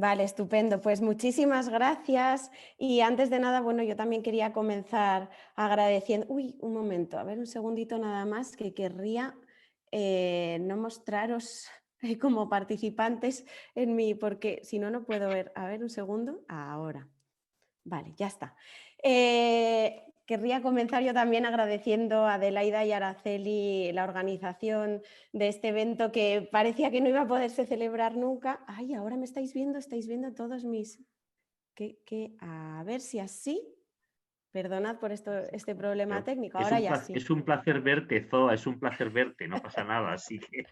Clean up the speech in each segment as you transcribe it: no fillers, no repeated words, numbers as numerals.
Vale, estupendo. Pues muchísimas gracias. Y antes de nada, bueno, yo también quería comenzar agradeciendo... Uy, un momento, a ver un segundito nada más, que querría no mostraros como participantes en mí, porque si no, no puedo ver. A ver, un segundo. Ahora. Vale, ya está. Querría comenzar yo también agradeciendo a Adelaida y Araceli la organización de este evento que parecía que no iba a poderse celebrar nunca. Ay, ahora me estáis viendo todos mis... A ver si así... Perdonad por este problema técnico, ahora ya sí. Es un placer verte, Zoa, es un placer verte, no pasa nada, así que...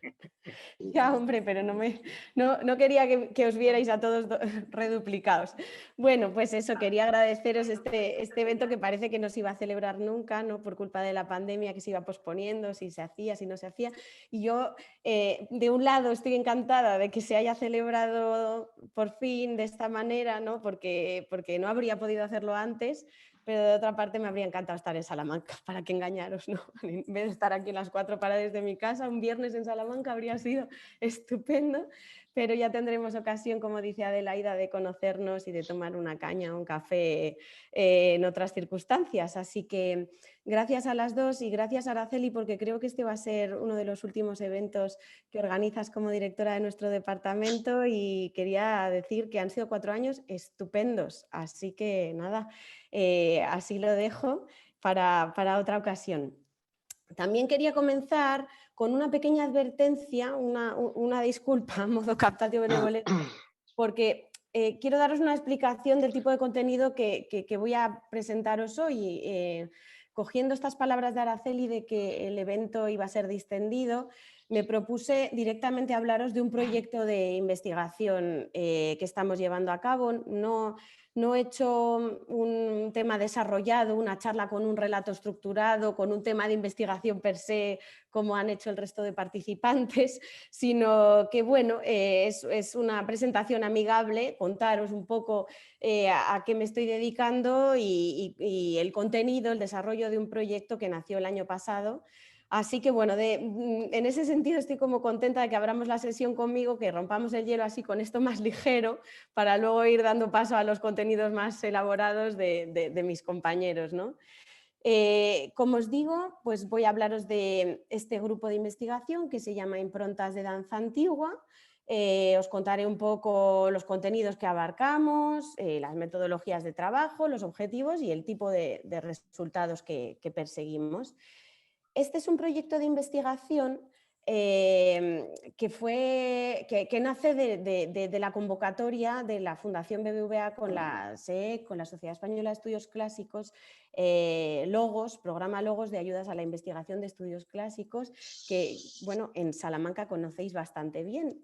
Ya, hombre, pero no quería que os vierais a todos reduplicados. Bueno, pues eso, quería agradeceros este evento que parece que no se iba a celebrar nunca, ¿no? Por culpa de la pandemia, que se iba posponiendo, si se hacía, si no se hacía. Y yo, de un lado, estoy encantada de que se haya celebrado por fin de esta manera, ¿no? Porque no habría podido hacerlo antes. Pero de otra parte me habría encantado estar en Salamanca, para que engañaros, ¿no? En vez de estar aquí en las 4 paredes de mi casa, un viernes en Salamanca habría sido estupendo, pero ya tendremos ocasión, como dice Adelaida, de conocernos y de tomar una caña o un café en otras circunstancias. Así que gracias a las dos y gracias a Araceli, porque creo que este va a ser uno de los últimos eventos que organizas como directora de nuestro departamento y quería decir que han sido 4 años estupendos. Así que nada, así lo dejo para otra ocasión. También quería comenzar con una pequeña advertencia, una disculpa, modo captatio benevolente, porque quiero daros una explicación del tipo de contenido que voy a presentaros hoy. Cogiendo estas palabras de Araceli de que el evento iba a ser distendido, me propuse directamente hablaros de un proyecto de investigación que estamos llevando a cabo. No he hecho un tema desarrollado, una charla con un relato estructurado, con un tema de investigación per se, como han hecho el resto de participantes, sino que bueno, es una presentación amigable, contaros un poco a qué me estoy dedicando y el contenido, el desarrollo de un proyecto que nació el año pasado. Así que bueno, en ese sentido estoy como contenta de que abramos la sesión conmigo, que rompamos el hielo así con esto más ligero, para luego ir dando paso a los contenidos más elaborados de mis compañeros, ¿no? Como os digo, pues voy a hablaros de este grupo de investigación que se llama Improntas de Danza Antigua. Os contaré un poco los contenidos que abarcamos, las metodologías de trabajo, los objetivos y el tipo de resultados que perseguimos. Este es un proyecto de investigación que nace de la convocatoria de la Fundación BBVA con la SEEC, con la Sociedad Española de Estudios Clásicos, Logos, programa Logos de ayudas a la investigación de estudios clásicos, que bueno, en Salamanca conocéis bastante bien.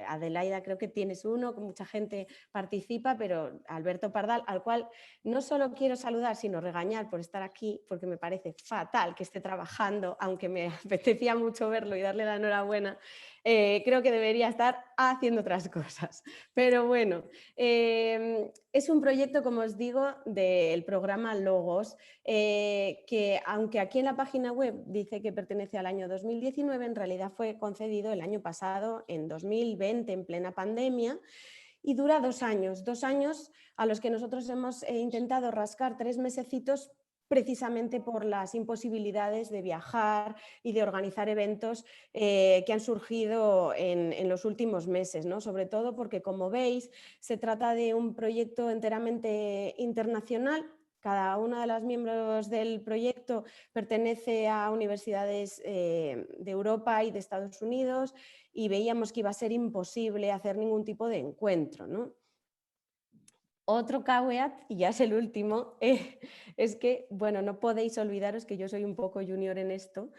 Adelaida, creo que tienes uno, que mucha gente participa, pero Alberto Pardal, al cual no solo quiero saludar, sino regañar por estar aquí, porque me parece fatal que esté trabajando, aunque me apetecía mucho verlo y darle la enhorabuena. Creo que debería estar haciendo otras cosas. Pero bueno, es un proyecto, como os digo, del programa Logos, que aunque aquí en la página web dice que pertenece al año 2019, en realidad fue concedido el año pasado, en 2020, en plena pandemia, y dura 2 años a los que nosotros hemos intentado rascar 3 mesecitos precisamente por las imposibilidades de viajar y de organizar eventos que han surgido en los últimos meses, ¿no? Sobre todo porque, como veis, se trata de un proyecto enteramente internacional. Cada una de las miembros del proyecto pertenece a universidades de Europa y de Estados Unidos, y veíamos que iba a ser imposible hacer ningún tipo de encuentro, ¿no? Otro caveat, y ya es el último, es que, bueno, no podéis olvidaros que yo soy un poco junior en esto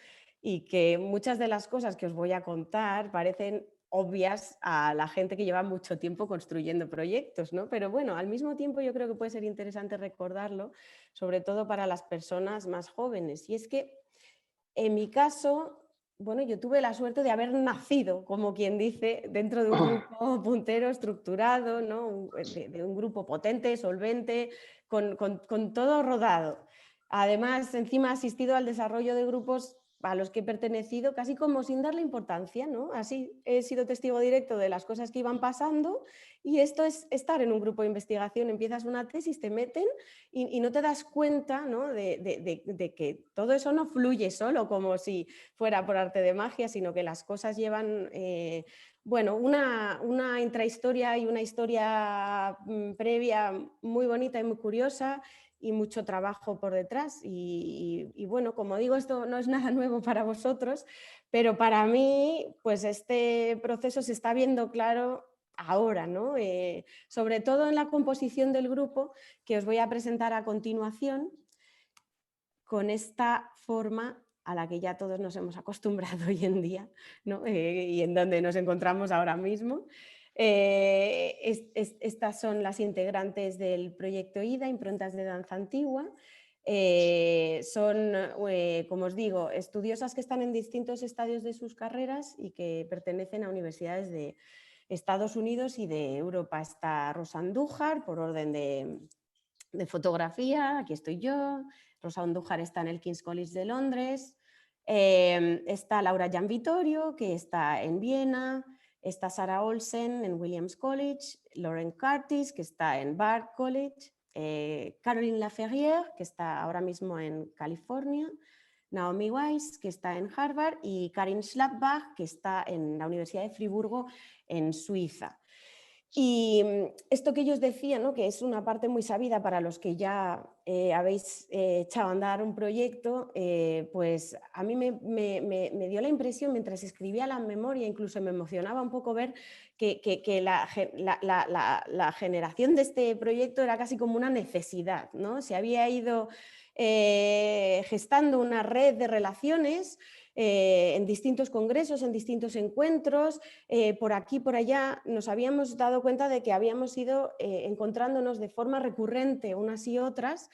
y que muchas de las cosas que os voy a contar parecen obvias a la gente que lleva mucho tiempo construyendo proyectos, ¿no? Pero bueno, al mismo tiempo yo creo que puede ser interesante recordarlo, sobre todo para las personas más jóvenes. Y es que, en mi caso, bueno, yo tuve la suerte de haber nacido, como quien dice, dentro de un grupo puntero estructurado, ¿no? De un grupo potente, solvente, con todo rodado. Además, encima he asistido al desarrollo de grupos a los que he pertenecido casi como sin darle importancia, ¿no? Así he sido testigo directo de las cosas que iban pasando y esto es estar en un grupo de investigación, empiezas una tesis, te meten y no te das cuenta, ¿no? de que todo eso no fluye solo como si fuera por arte de magia, sino que las cosas llevan... bueno, una intrahistoria y una historia previa muy bonita y muy curiosa y mucho trabajo por detrás. Y bueno, como digo, esto no es nada nuevo para vosotros, pero para mí, pues este proceso se está viendo claro ahora, ¿no? Sobre todo en la composición del grupo que os voy a presentar a continuación con esta forma a la que ya todos nos hemos acostumbrado hoy en día, ¿no? Y en donde nos encontramos ahora mismo. Estas son las integrantes del proyecto IDA, Improntas de Danza Antigua. Son, como os digo, estudiosas que están en distintos estadios de sus carreras y que pertenecen a universidades de Estados Unidos y de Europa. Está Rosa Andújar, por orden de fotografía, aquí estoy yo. Rosa Andújar está en el King's College de Londres. Está Laura Gianvittorio, que está en Viena. Está Sarah Olsen en Williams College. Lauren Curtis, que está en Bard College. Caroline Laferrière, que está ahora mismo en California. Naomi Weiss, que está en Harvard. Y Karin Schlappbach, que está en la Universidad de Friburgo, en Suiza. Y esto que yo os decía, ¿no? Que es una parte muy sabida para los que ya habéis echado a andar un proyecto, pues a mí me dio la impresión mientras escribía la memoria, incluso me emocionaba un poco ver que la generación de este proyecto era casi como una necesidad, ¿no? Se había ido gestando una red de relaciones en distintos congresos, en distintos encuentros, por aquí, por allá, nos habíamos dado cuenta de que habíamos ido encontrándonos de forma recurrente unas y otras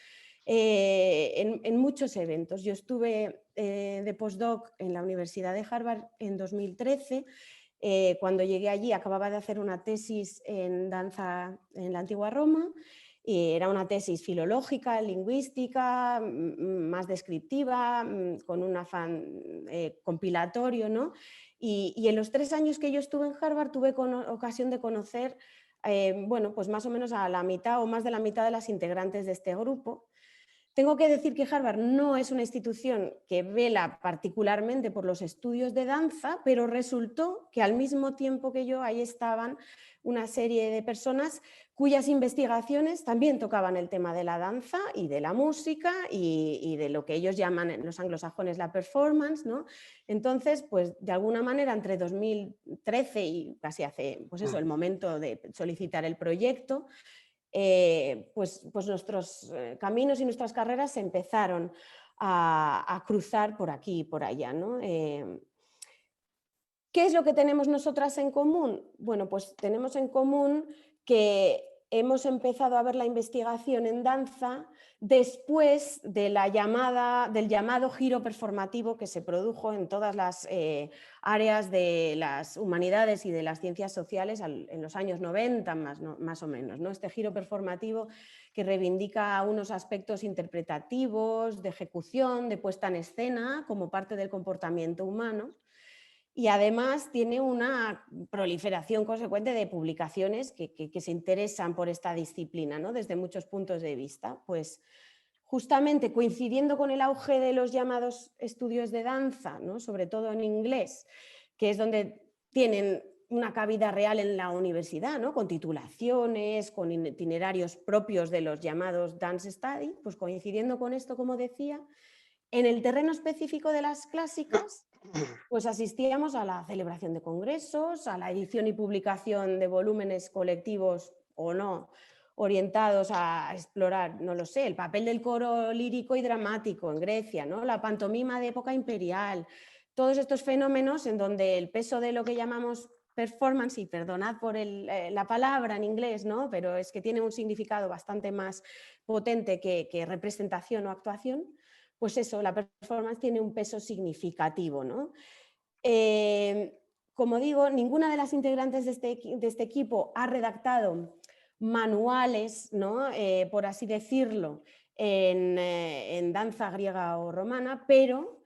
en muchos eventos. Yo estuve de postdoc en la Universidad de Harvard en 2013. Cuando llegué allí acababa de hacer una tesis en danza en la antigua Roma. Y era una tesis filológica, lingüística, más descriptiva, con un afán compilatorio, ¿no? Y en los 3 años que yo estuve en Harvard tuve ocasión de conocer, bueno, pues más o menos a la mitad o más de la mitad de las integrantes de este grupo. Tengo que decir que Harvard no es una institución que vela particularmente por los estudios de danza, pero resultó que al mismo tiempo que yo ahí estaban una serie de personas cuyas investigaciones también tocaban el tema de la danza y de la música y de lo que ellos llaman en los anglosajones la performance, ¿no? Entonces, pues de alguna manera entre 2013 y casi hace, pues eso, el momento de solicitar el proyecto, pues nuestros caminos y nuestras carreras se empezaron a cruzar por aquí y por allá, ¿no? ¿Qué es lo que tenemos nosotras en común? Bueno, pues tenemos en común que hemos empezado a ver la investigación en danza después de del llamado giro performativo que se produjo en todas las áreas de las humanidades y de las ciencias sociales en los años 90 más o menos, ¿no? Este giro performativo que reivindica unos aspectos interpretativos, de ejecución, de puesta en escena como parte del comportamiento humano. Y además tiene una proliferación consecuente de publicaciones que se interesan por esta disciplina, ¿no? Desde muchos puntos de vista. Pues justamente coincidiendo con el auge de los llamados estudios de danza, ¿no? Sobre todo en inglés, que es donde tienen una cabida real en la universidad, ¿no? Con titulaciones, con itinerarios propios de los llamados dance study, pues coincidiendo con esto, como decía, en el terreno específico de las clásicas, pues asistíamos a la celebración de congresos, a la edición y publicación de volúmenes colectivos o no, orientados a explorar, no lo sé, el papel del coro lírico y dramático en Grecia, ¿no? La pantomima de época imperial, todos estos fenómenos en donde el peso de lo que llamamos performance, y perdonad por la palabra en inglés, ¿no? Pero es que tiene un significado bastante más potente que representación o actuación, pues eso, la performance tiene un peso significativo, ¿no? Como digo, ninguna de las integrantes de este equipo ha redactado manuales, ¿no? Por así decirlo, en danza griega o romana, pero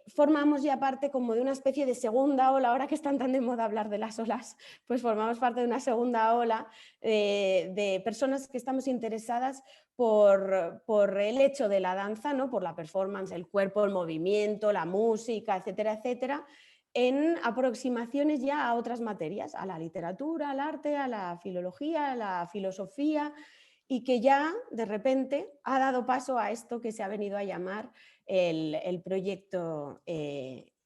formamos ya parte como de una especie de segunda ola, ahora que están tan de moda hablar de las olas, pues formamos parte de una segunda ola de personas que estamos interesadas por el hecho de la danza, ¿no? Por la performance, el cuerpo, el movimiento, la música, etcétera, etcétera, en aproximaciones ya a otras materias, a la literatura, al arte, a la filología, a la filosofía, y que ya de repente ha dado paso a esto que se ha venido a llamar el proyecto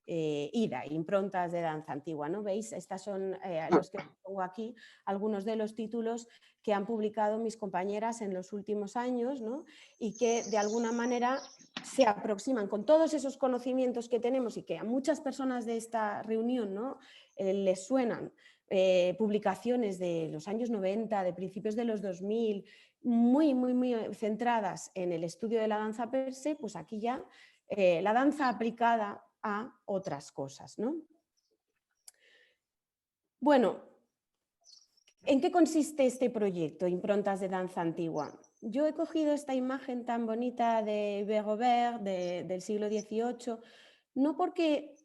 IDA, Improntas de Danza Antigua, ¿no? ¿Veis? Estas son los que pongo aquí, algunos de los títulos que han publicado mis compañeras en los últimos años, ¿no? Y que de alguna manera se aproximan con todos esos conocimientos que tenemos y que a muchas personas de esta reunión, ¿no? Les suenan publicaciones de los años 90, de principios de los 2000, muy centradas en el estudio de la danza per se, pues aquí ya la danza aplicada a otras cosas, ¿no? Bueno, ¿en qué consiste este proyecto, Improntas de Danza Antigua? Yo he cogido esta imagen tan bonita de Hubert Robert del siglo XVIII, no porque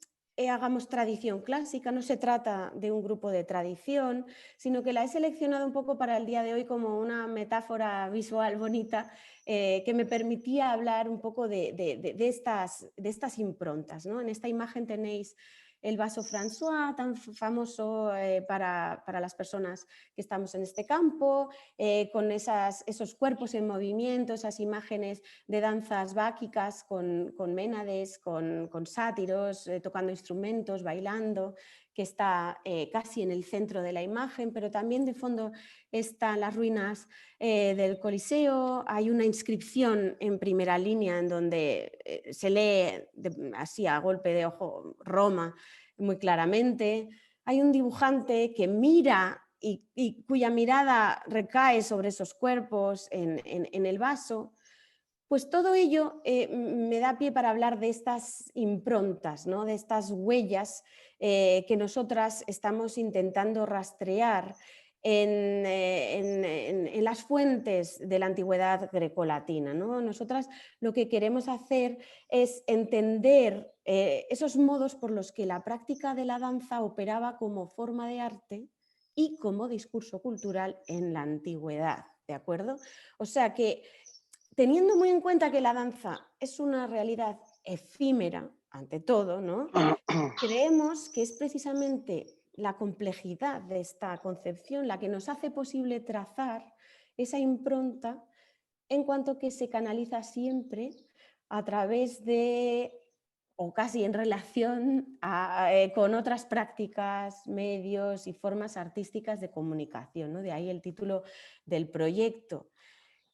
hagamos tradición clásica, no se trata de un grupo de tradición, sino que la he seleccionado un poco para el día de hoy como una metáfora visual bonita que me permitía hablar un poco de estas improntas, ¿no? En esta imagen tenéis el vaso François, tan famoso para las personas que estamos en este campo, con esos cuerpos en movimiento, esas imágenes de danzas báquicas con ménades, con sátiros, tocando instrumentos, bailando, que está casi en el centro de la imagen, pero también de fondo están las ruinas del Coliseo. Hay una inscripción en primera línea en donde se lee así a golpe de ojo Roma muy claramente. Hay un dibujante que mira y cuya mirada recae sobre esos cuerpos en el vaso. Pues todo ello me da pie para hablar de estas improntas, ¿no? De estas huellas que nosotras estamos intentando rastrear en las fuentes de la antigüedad grecolatina, ¿no? Nosotras lo que queremos hacer es entender esos modos por los que la práctica de la danza operaba como forma de arte y como discurso cultural en la antigüedad, ¿de acuerdo? O sea que, teniendo muy en cuenta que la danza es una realidad efímera, ante todo, ¿no? Creemos que es precisamente la complejidad de esta concepción la que nos hace posible trazar esa impronta en cuanto que se canaliza siempre a través de, o casi en relación con otras prácticas, medios y formas artísticas de comunicación, ¿no? De ahí el título del proyecto.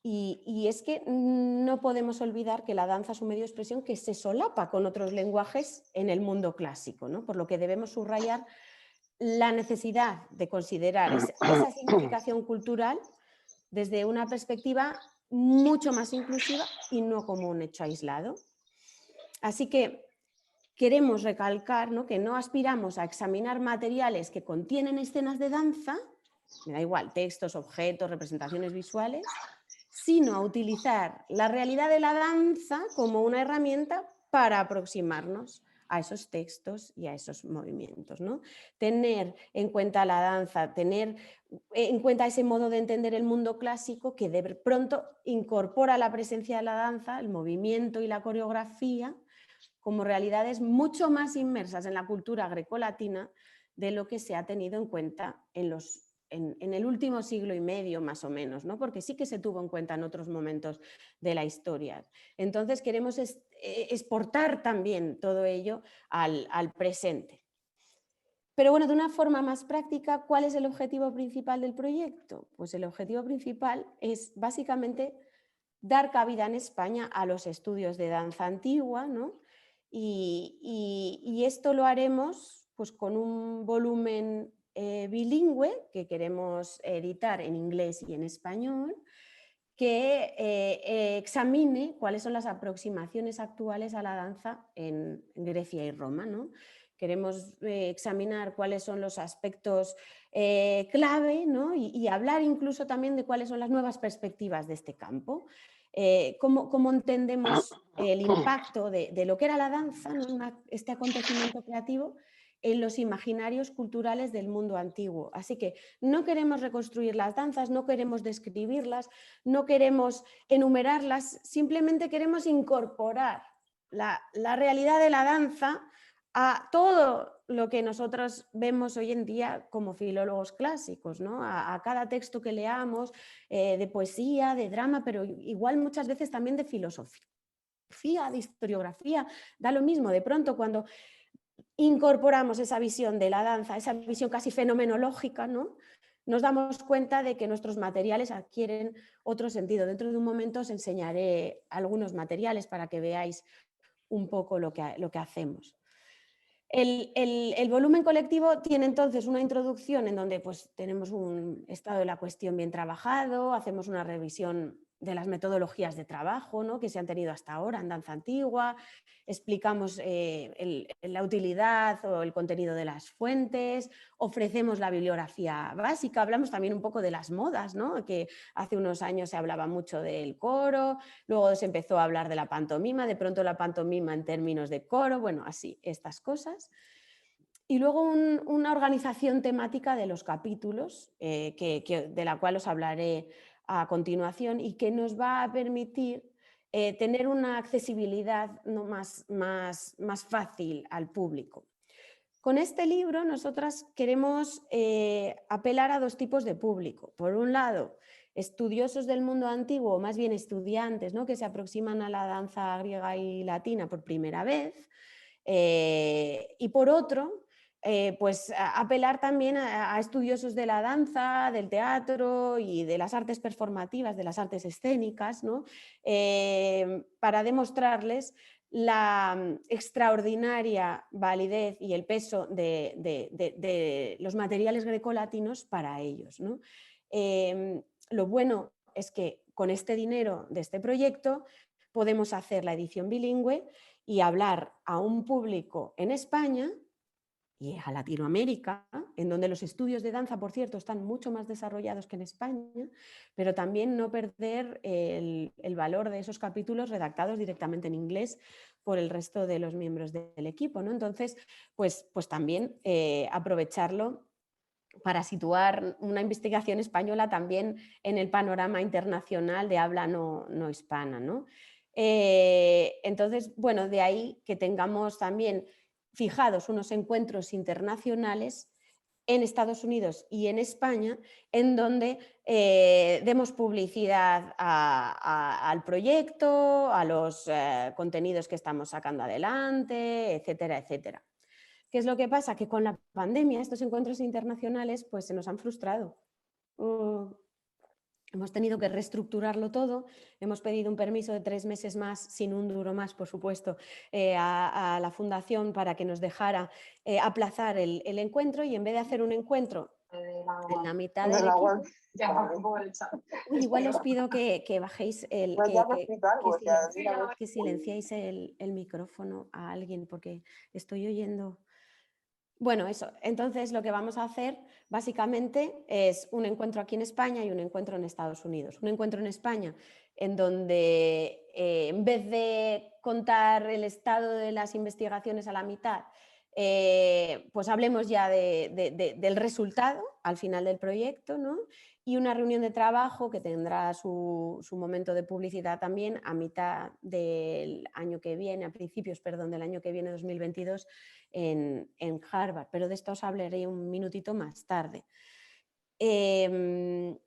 Y es que no podemos olvidar que la danza es un medio de expresión que se solapa con otros lenguajes en el mundo clásico, ¿no? Por lo que debemos subrayar la necesidad de considerar esa significación cultural desde una perspectiva mucho más inclusiva y no como un hecho aislado. Así que queremos recalcar, ¿no?, que no aspiramos a examinar materiales que contienen escenas de danza, me da igual, textos, objetos, representaciones visuales, sino a utilizar la realidad de la danza como una herramienta para aproximarnos a esos textos y a esos movimientos, ¿no? Tener en cuenta la danza, tener en cuenta ese modo de entender el mundo clásico que de pronto incorpora la presencia de la danza, el movimiento y la coreografía como realidades mucho más inmersas en la cultura grecolatina de lo que se ha tenido en cuenta en el último siglo y medio más o menos, ¿no? Porque sí que se tuvo en cuenta en otros momentos de la historia. Entonces queremos exportar también todo ello al presente. Pero bueno, de una forma más práctica, ¿cuál es el objetivo principal del proyecto? Pues el objetivo principal es básicamente dar cabida en España a los estudios de danza antigua, ¿no? Y esto lo haremos pues, con un volumen bilingüe que queremos editar en inglés y en español, que examine cuáles son las aproximaciones actuales a la danza en Grecia y Roma, ¿no? Queremos examinar cuáles son los aspectos clave, ¿no? y hablar incluso también de cuáles son las nuevas perspectivas de este campo. cómo entendemos el impacto de lo que era la danza, ¿no? Este acontecimiento creativo en los imaginarios culturales del mundo antiguo. Así que no queremos reconstruir las danzas, no queremos describirlas, no queremos enumerarlas, simplemente queremos incorporar la realidad de la danza a todo lo que nosotros vemos hoy en día como filólogos clásicos, ¿no? A cada texto que leamos, de poesía, de drama, pero igual muchas veces también de filosofía, de historiografía, da lo mismo. De pronto cuando incorporamos esa visión de la danza, esa visión casi fenomenológica, ¿no? Nos damos cuenta de que nuestros materiales adquieren otro sentido. Dentro de un momento os enseñaré algunos materiales para que veáis un poco lo que hacemos. El volumen colectivo tiene entonces una introducción en donde pues, tenemos un estado de la cuestión bien trabajado, hacemos una revisión de las metodologías de trabajo, ¿no? Que se han tenido hasta ahora en danza antigua, explicamos la utilidad o el contenido de las fuentes, ofrecemos la bibliografía básica, hablamos también un poco de las modas, ¿no? Que hace unos años se hablaba mucho del coro, luego se empezó a hablar de la pantomima, de pronto la pantomima en términos de coro, bueno, así, estas cosas. Y luego una organización temática de los capítulos, de la cual os hablaré a continuación y que nos va a permitir tener una accesibilidad, ¿no? más fácil al público. Con este libro nosotras queremos apelar a dos tipos de público. Por un lado, estudiosos del mundo antiguo, o más bien estudiantes, ¿no? Que se aproximan a la danza griega y latina por primera vez. Y por otro, pues apelar también a estudiosos de la danza, del teatro y de las artes performativas, de las artes escénicas, ¿no? Para demostrarles la extraordinaria validez y el peso de los materiales grecolatinos para ellos, ¿no? Lo bueno es que con este dinero de este proyecto podemos hacer la edición bilingüe y hablar a un público en España y a Latinoamérica, en donde los estudios de danza, por cierto, están mucho más desarrollados que en España, pero también no perder el valor de esos capítulos redactados directamente en inglés por el resto de los miembros del equipo, ¿no? Entonces, pues también aprovecharlo para situar una investigación española también en el panorama internacional de habla no hispana, ¿no? Entonces, bueno, de ahí que tengamos también fijados unos encuentros internacionales en Estados Unidos y en España, en donde demos publicidad al proyecto, a los contenidos que estamos sacando adelante, etcétera, etcétera. ¿Qué es lo que pasa? Que con la pandemia estos encuentros internacionales pues, se nos han frustrado. Hemos tenido que reestructurarlo todo, hemos pedido un permiso de 3 meses más, sin un duro más, por supuesto, a la Fundación para que nos dejara aplazar el encuentro y en vez de hacer un encuentro en la mitad del equipo, igual os pido que bajéis que silenciéis el micrófono a alguien porque estoy oyendo. Bueno, eso. Entonces lo que vamos a hacer básicamente es un encuentro aquí en España y un encuentro en Estados Unidos. Un encuentro en España en donde en vez de contar el estado de las investigaciones a la mitad, pues hablemos ya del resultado al final del proyecto, ¿no? Y una reunión de trabajo que tendrá su momento de publicidad también a mitad del año que viene, a principios, perdón, del año que viene, 2022, en Harvard, pero de esto os hablaré un minutito más tarde. En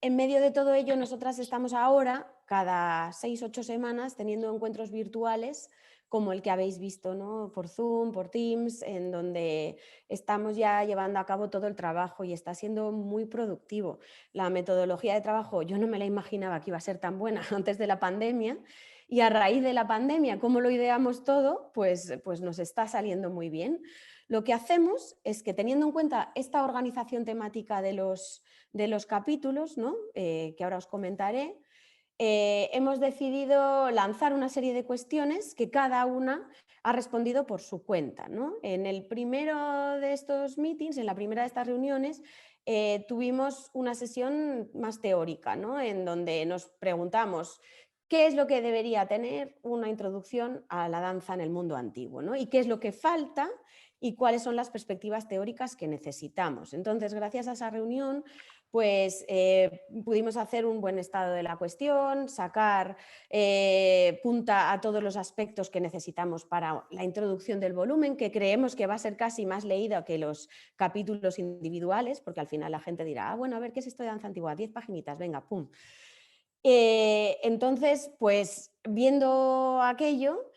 medio de todo ello, nosotras estamos ahora, cada 6-8 semanas, teniendo encuentros virtuales como el que habéis visto, ¿no? Por Zoom, por Teams, en donde estamos ya llevando a cabo todo el trabajo y está siendo muy productivo. La metodología de trabajo yo no me la imaginaba que iba a ser tan buena antes de la pandemia y a raíz de la pandemia, como lo ideamos todo, pues nos está saliendo muy bien. Lo que hacemos es que teniendo en cuenta esta organización temática de los capítulos, ¿no? Que ahora os comentaré, hemos decidido lanzar una serie de cuestiones que cada una ha respondido por su cuenta, ¿no? En el primero de estos meetings, en la primera de estas reuniones, tuvimos una sesión más teórica, ¿no? En donde nos preguntamos qué es lo que debería tener una introducción a la danza en el mundo antiguo, ¿no? Y qué es lo que falta y cuáles son las perspectivas teóricas que necesitamos. Entonces, gracias a esa reunión, pues pudimos hacer un buen estado de la cuestión, sacar punta a todos los aspectos que necesitamos para la introducción del volumen, que creemos que va a ser casi más leída que los capítulos individuales, porque al final la gente dirá, bueno, a ver, ¿qué es esto de danza antigua? 10 paginitas, venga, pum. Entonces, pues viendo aquello,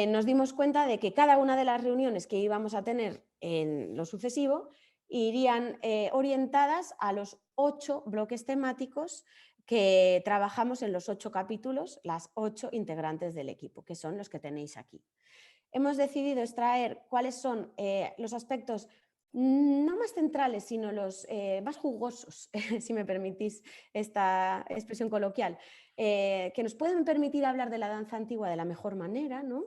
nos dimos cuenta de que cada una de las reuniones que íbamos a tener en lo sucesivo irían orientadas a los 8 bloques temáticos que trabajamos en los 8 capítulos, las 8 integrantes del equipo, que son los que tenéis aquí. Hemos decidido extraer cuáles son los aspectos no más centrales, sino los más jugosos, si me permitís esta expresión coloquial, que nos pueden permitir hablar de la danza antigua de la mejor manera, ¿no?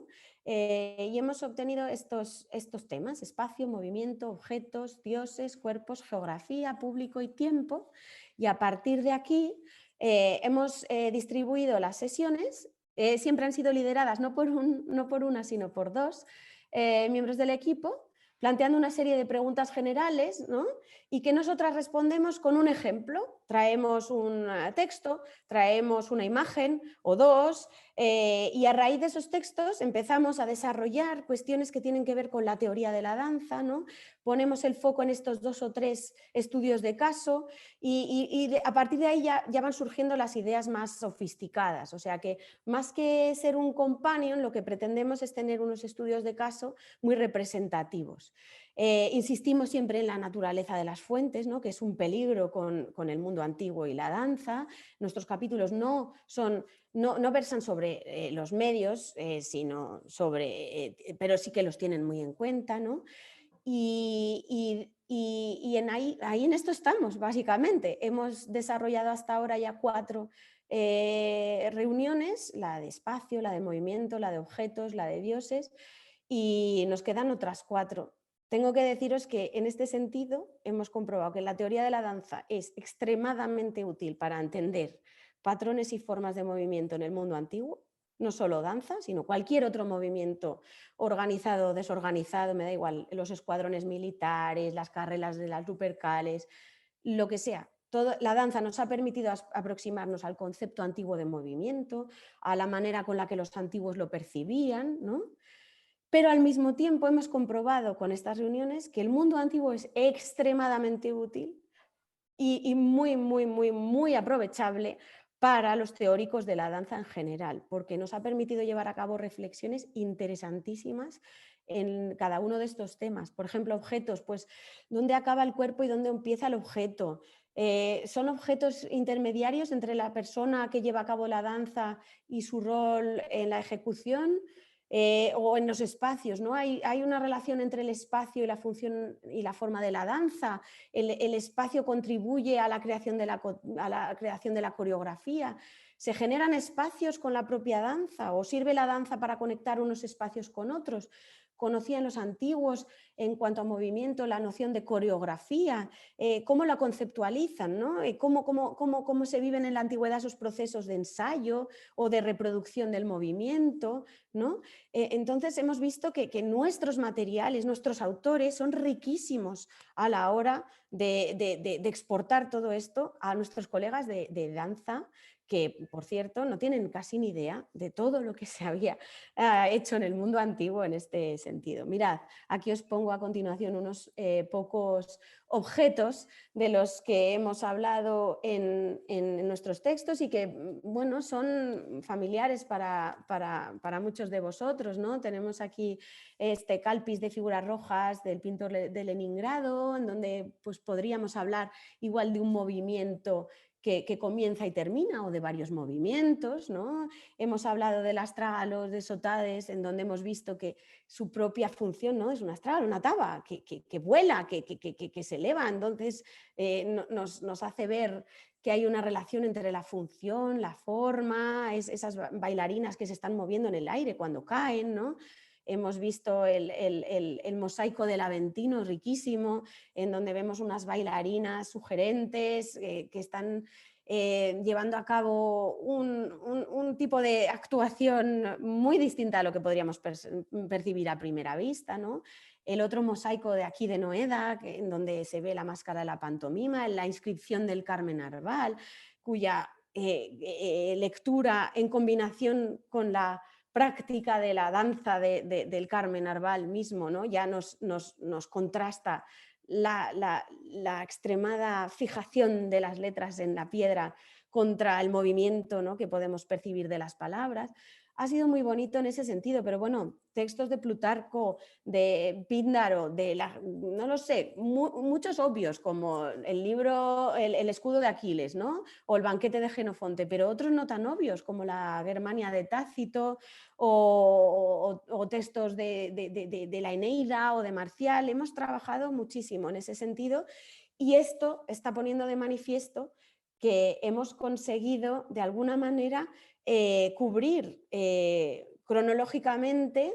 Y hemos obtenido estos temas: espacio, movimiento, objetos, dioses, cuerpos, geografía, público y tiempo. Y a partir de aquí hemos distribuido las sesiones. Siempre han sido lideradas no por una, sino por 2 miembros del equipo, planteando una serie de preguntas generales, ¿no? Y que nosotras respondemos con un ejemplo. Traemos un texto, traemos una imagen o 2, y a raíz de esos textos empezamos a desarrollar cuestiones que tienen que ver con la teoría de la danza, ¿no? Ponemos el foco en estos 2 o 3 estudios de caso y a partir de ahí ya van surgiendo las ideas más sofisticadas. O sea que más que ser un companion, lo que pretendemos es tener unos estudios de caso muy representativos. Insistimos siempre en la naturaleza de las fuentes, ¿no? Que es un peligro con el mundo antiguo y la danza. Nuestros capítulos no versan sobre los medios, sino sobre, pero sí que los tienen muy en cuenta, ¿no? Y ahí en esto estamos, básicamente. Hemos desarrollado hasta ahora ya 4 reuniones: la de espacio, la de movimiento, la de objetos, la de dioses, y nos quedan otras 4. Tengo que deciros que en este sentido hemos comprobado que la teoría de la danza es extremadamente útil para entender patrones y formas de movimiento en el mundo antiguo, no solo danza, sino cualquier otro movimiento organizado o desorganizado, me da igual, los escuadrones militares, las carreras de las lupercales, lo que sea. La danza nos ha permitido aproximarnos al concepto antiguo de movimiento, a la manera con la que los antiguos lo percibían, ¿no? Pero al mismo tiempo hemos comprobado con estas reuniones que el mundo antiguo es extremadamente útil y muy, muy, muy, muy aprovechable para los teóricos de la danza en general, porque nos ha permitido llevar a cabo reflexiones interesantísimas en cada uno de estos temas. Por ejemplo, objetos, pues dónde acaba el cuerpo y dónde empieza el objeto. ¿Son objetos intermediarios entre la persona que lleva a cabo la danza y su rol en la ejecución? O en los espacios, ¿no? Hay una relación entre el espacio y la función y la forma de la danza. El espacio contribuye a la creación de la coreografía. ¿Se generan espacios con la propia danza o sirve la danza para conectar unos espacios con otros? Conocían los antiguos en cuanto a movimiento la noción de coreografía, cómo la conceptualizan, ¿no? Cómo se viven en la antigüedad esos procesos de ensayo o de reproducción del movimiento, ¿no? Entonces hemos visto que nuestros materiales, nuestros autores son riquísimos a la hora de exportar todo esto a nuestros colegas de danza, que por cierto no tienen casi ni idea de todo lo que se había hecho en el mundo antiguo en este sentido. Mirad, aquí os pongo a continuación unos pocos objetos de los que hemos hablado en nuestros textos y que, bueno, son familiares para muchos de vosotros, ¿no? Tenemos aquí este calpis de figuras rojas del pintor de Leningrado, en donde pues, podríamos hablar igual de un movimiento que comienza y termina, o de varios movimientos, ¿no? Hemos hablado del astrágalos de Sotades, en donde hemos visto que su propia función, ¿no? Es un astrágalo, una taba que vuela, que se eleva. Entonces nos hace ver que hay una relación entre la función, la forma, esas bailarinas que se están moviendo en el aire cuando caen, ¿no? hemos visto el mosaico del Aventino, riquísimo, en donde vemos unas bailarinas sugerentes que están llevando a cabo un tipo de actuación muy distinta a lo que podríamos percibir a primera vista, ¿no? El otro mosaico de aquí de Noeda, en donde se ve la máscara de la pantomima, la inscripción del Carmen Arval, cuya lectura en combinación con la práctica de la danza del Carmen Arval mismo, ¿no? Ya nos contrasta la extremada fijación de las letras en la piedra contra el movimiento, ¿no?, que podemos percibir de las palabras. Ha sido muy bonito en ese sentido, pero bueno, textos de Plutarco, de Píndaro, no lo sé, muchos obvios, como el libro El escudo de Aquiles, ¿no?, o el banquete de Jenofonte, pero otros no tan obvios, como la Germania de Tácito o textos de la Eneida o de Marcial. Hemos trabajado muchísimo en ese sentido y esto está poniendo de manifiesto que hemos conseguido de alguna manera cubrir cronológicamente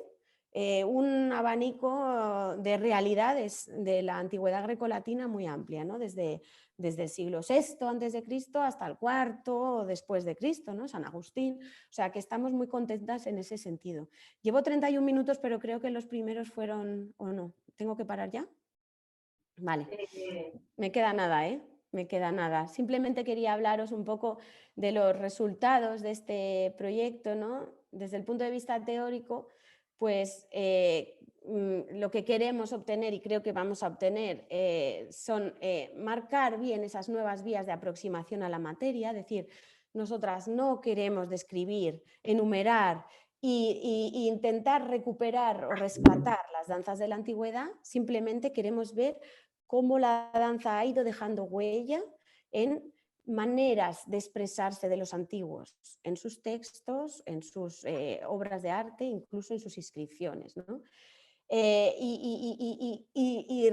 un abanico de realidades de la antigüedad grecolatina muy amplia, ¿no? Desde el siglo VI antes de Cristo hasta el IV después de Cristo, ¿no? San Agustín. O sea que estamos muy contentas en ese sentido. Llevo 31 minutos, pero creo que los primeros fueron, ¿o no? ¿Tengo que parar ya? Vale. Me queda nada, ¿eh? Me queda nada. Simplemente quería hablaros un poco de los resultados de este proyecto, ¿no? Desde el punto de vista teórico, pues lo que queremos obtener y creo que vamos a obtener son marcar bien esas nuevas vías de aproximación a la materia, es decir, nosotras no queremos describir, enumerar e intentar recuperar o rescatar las danzas de la antigüedad, simplemente queremos ver cómo la danza ha ido dejando huella en maneras de expresarse de los antiguos, en sus textos, en sus obras de arte, incluso en sus inscripciones, ¿no? Y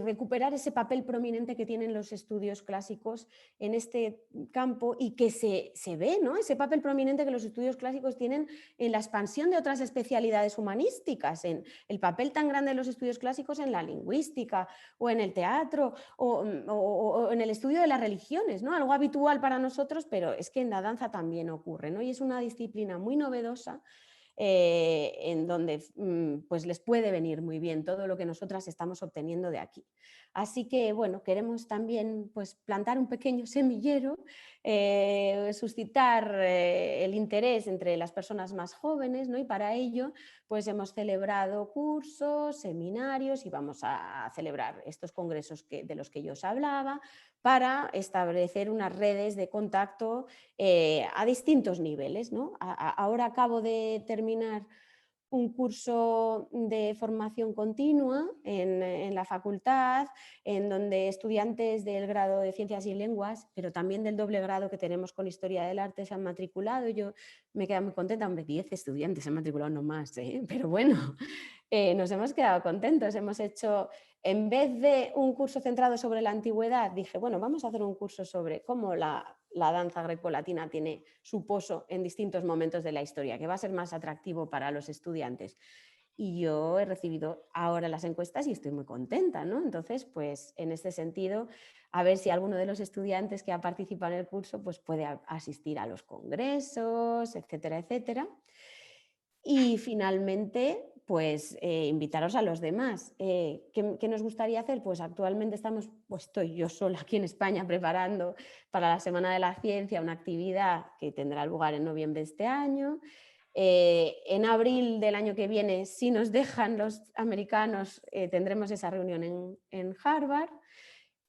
recuperar ese papel prominente que tienen los estudios clásicos en este campo y que se ve, ¿no?, ese papel prominente que los estudios clásicos tienen en la expansión de otras especialidades humanísticas, en el papel tan grande de los estudios clásicos en la lingüística o en el teatro o en el estudio de las religiones, ¿no?, algo habitual para nosotros, pero es que en la danza también ocurre, ¿no? Y es una disciplina muy novedosa en donde pues les puede venir muy bien todo lo que nosotras estamos obteniendo de aquí. Así que bueno, queremos también pues plantar un pequeño semillero, suscitar el interés entre las personas más jóvenes, ¿no? Y para ello pues hemos celebrado cursos, seminarios y vamos a celebrar estos congresos de los que yo os hablaba para establecer unas redes de contacto a distintos niveles, ¿no? Ahora acabo de terminar un curso de formación continua en la facultad, en donde estudiantes del grado de Ciencias y Lenguas, pero también del doble grado que tenemos con Historia del Arte, se han matriculado. Yo me quedo muy contenta, hombre, 10 estudiantes se han matriculado, no más, pero bueno, nos hemos quedado contentos. Hemos hecho, en vez de un curso centrado sobre la antigüedad, dije, bueno, vamos a hacer un curso sobre cómo la danza grecolatina tiene su poso en distintos momentos de la historia, que va a ser más atractivo para los estudiantes. Y yo he recibido ahora las encuestas y estoy muy contenta, ¿no? Entonces, pues en este sentido, a ver si alguno de los estudiantes que ha participado en el curso pues puede asistir a los congresos, etcétera, etcétera. Y finalmente, pues invitaros a los demás. ¿Qué nos gustaría hacer? Pues actualmente estoy yo sola aquí en España preparando para la Semana de la Ciencia una actividad que tendrá lugar en noviembre de este año. En abril del año que viene, si nos dejan los americanos, tendremos esa reunión en Harvard.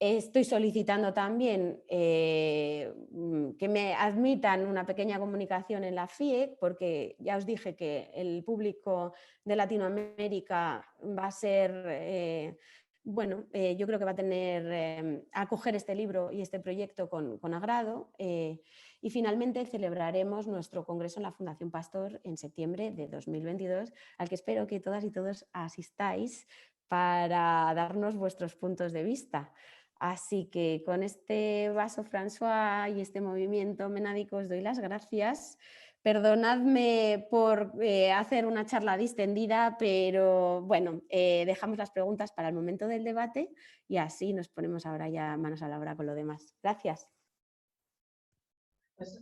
Estoy solicitando también que me admitan una pequeña comunicación en la FIEC, porque ya os dije que el público de Latinoamérica va a ser, yo creo que va a tener, acoger este libro y este proyecto con agrado. Y finalmente celebraremos nuestro congreso en la Fundación Pastor en septiembre de 2022, al que espero que todas y todos asistáis para darnos vuestros puntos de vista. Así que con este vaso, François, y este movimiento menádico os doy las gracias. Perdonadme por hacer una charla distendida, pero bueno, dejamos las preguntas para el momento del debate y así nos ponemos ahora ya manos a la obra con lo demás. Gracias. Pues